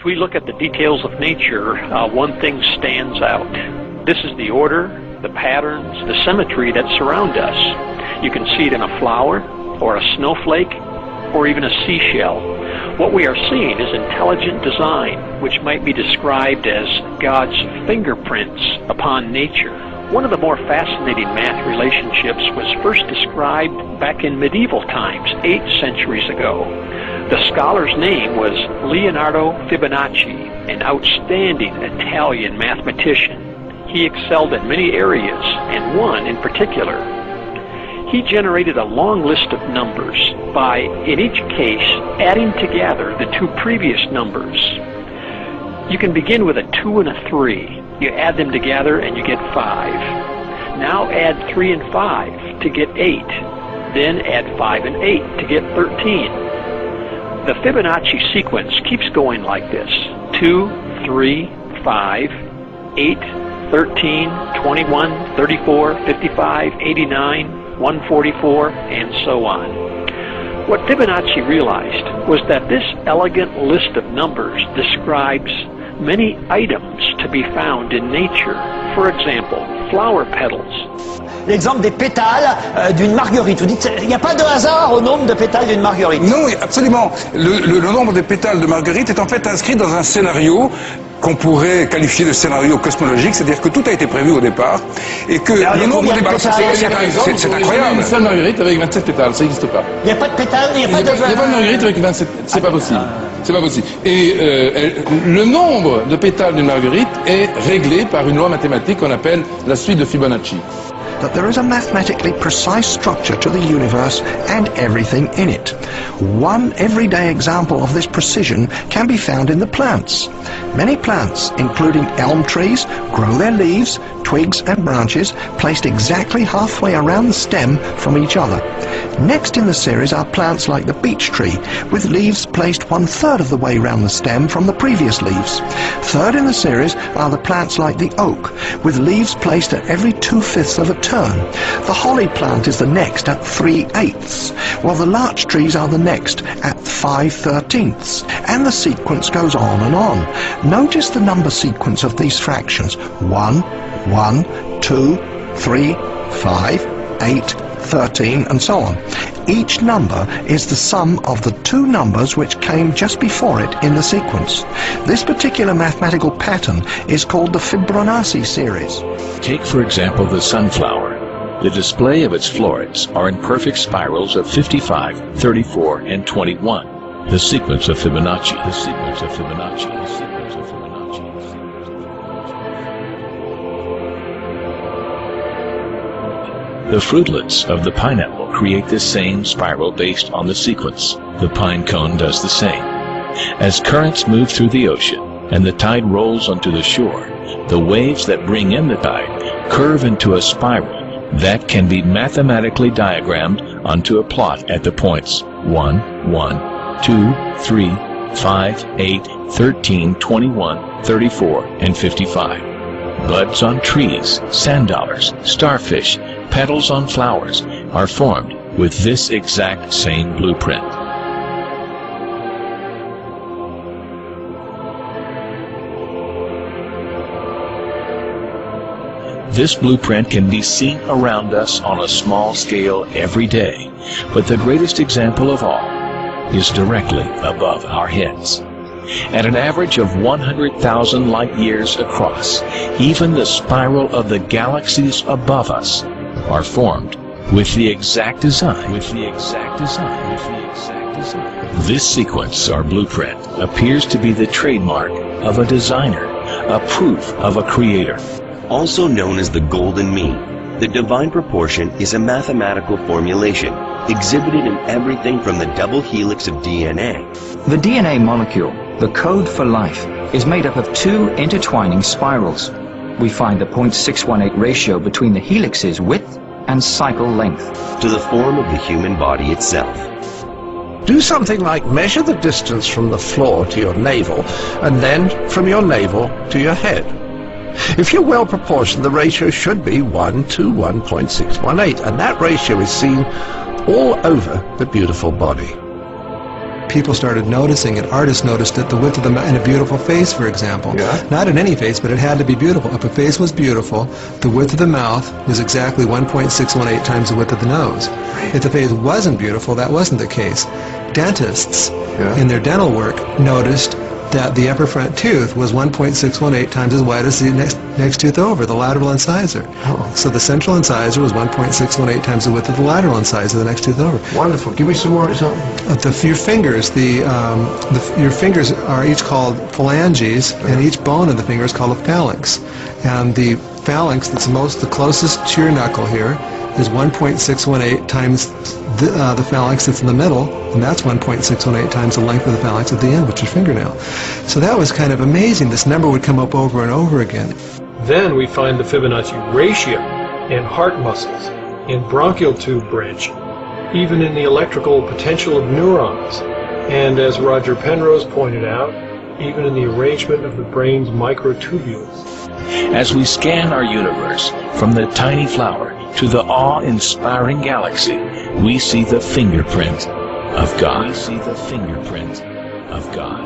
we look at the details of nature, one thing stands out. This is the order, the patterns, the symmetry that surround us. You can see it in a flower, or a snowflake, or even a seashell. What we are seeing is intelligent design, which might be described as God's fingerprints upon nature. One of the more fascinating math relationships was first described back in medieval times, 8 centuries ago. The scholar's name was Leonardo Fibonacci, an outstanding Italian mathematician. He excelled in many areas, and one in particular. He generated a long list of numbers by, in each case, adding together the two previous numbers. You can begin with a 2 and a 3. You add them together and you get 5. Now add 3 and 5 to get 8. Then add 5 and 8 to get 13. The Fibonacci sequence keeps going like this: 2, 3, 5, 8, 13, 21, 34, 55, 89, 144, and so on. What Fibonacci realized was that this elegant list of numbers describes many items to be found in nature. For example, flower petals. L'exemple des pétales d'une marguerite. Vous dites, il n'y a pas de hasard au nombre de pétales d'une marguerite? Non, absolument. Le nombre de pétales de marguerite est en fait inscrit dans un scénario qu'on pourrait qualifier de scénario cosmologique, c'est-à-dire que tout a été prévu au départ, et que le nombre de pétales, c'est incroyable. Une seule marguerite avec 27 pétales, ça n'existe pas. Il n'y a pas de pétales, il n'y a pas de... Il n'y a pas de marguerite avec 27, c'est pas possible. C'est pas possible. Et le nombre de pétales d'une marguerite est réglé par une loi mathématique qu'on appelle la suite de Fibonacci. That there is a mathematically precise structure to the universe and everything in it. One everyday example of this precision can be found in the plants. Many plants, including elm trees, grow their leaves, twigs and branches placed exactly halfway around the stem from each other. Next in the series are plants like the beech tree, with leaves placed 1/3 of the way round the stem from the previous leaves. Third in the series are the plants like the oak, with leaves placed at every 2/5 of a turn. The holly plant is the next at 3/8, while the larch trees are the next at 5/13, and the sequence goes on and on. Notice the number sequence of these fractions: 1, 1, 2, 3, 5, 8, 13, and so on. Each number is the sum of the two numbers which came just before it in the sequence. This particular mathematical pattern is called the Fibonacci series. Take, for example, the sunflower. The display of its florets are in perfect spirals of 55, 34, and 21. The sequence of Fibonacci. The sequence of Fibonacci. The sequence of Fibonacci. The fruitlets of the pineapple create the same spiral based on the sequence. The pine cone does the same. As currents move through the ocean and the tide rolls onto the shore, the waves that bring in the tide curve into a spiral that can be mathematically diagrammed onto a plot at the points 1, 1, 2, 3, 5, 8, 13, 21, 34, and 55. Buds on trees, sand dollars, starfish, petals on flowers are formed with this exact same blueprint. This blueprint can be seen around us on a small scale every day, but the greatest example of all is directly above our heads. At an average of 100,000 light years across, even the spiral of the galaxies above us are formed with the exact design. This sequence, or blueprint, appears to be the trademark of a designer, a proof of a creator. Also known as the golden mean, the divine proportion is a mathematical formulation exhibited in everything from the double helix of DNA. The DNA molecule, the code for life, is made up of two intertwining spirals. We find the 0.618 ratio between the helix's width and cycle length. To the form of the human body itself. Do something like measure the distance from the floor to your navel, and then from your navel to your head. If you're well proportioned, the ratio should be 1 to 1.618, and that ratio is seen all over the beautiful body. people started noticing it. Artists noticed it. The width of the mouth in a beautiful face, for example. Yeah. Not in any face, but it had to be beautiful. If a face was beautiful, the width of the mouth was exactly 1.618 times the width of the nose. If the face wasn't beautiful, that wasn't the case. Dentists, in their dental work, noticed that the upper front tooth was 1.618 times as wide as the next tooth over, the lateral incisor. So the central incisor was 1.618 times the width of the lateral incisor, the next tooth over. Wonderful. Give me some more examples. Your fingers, your fingers are each called phalanges, and each bone of the finger is called a phalanx. And the phalanx that's the closest to your knuckle here is 1.618 times the phalanx that's in the middle, and that's 1.618 times the length of the phalanx at the end, which is your fingernail. So that was kind of amazing. This number would come up over and over again. Then we find the Fibonacci ratio in heart muscles, in bronchial tube branching, even in the electrical potential of neurons, and as Roger Penrose pointed out, even in the arrangement of the brain's microtubules. As we scan our universe, from the tiny flower to the awe-inspiring galaxy, we see the fingerprint of God. We see the fingerprint of God.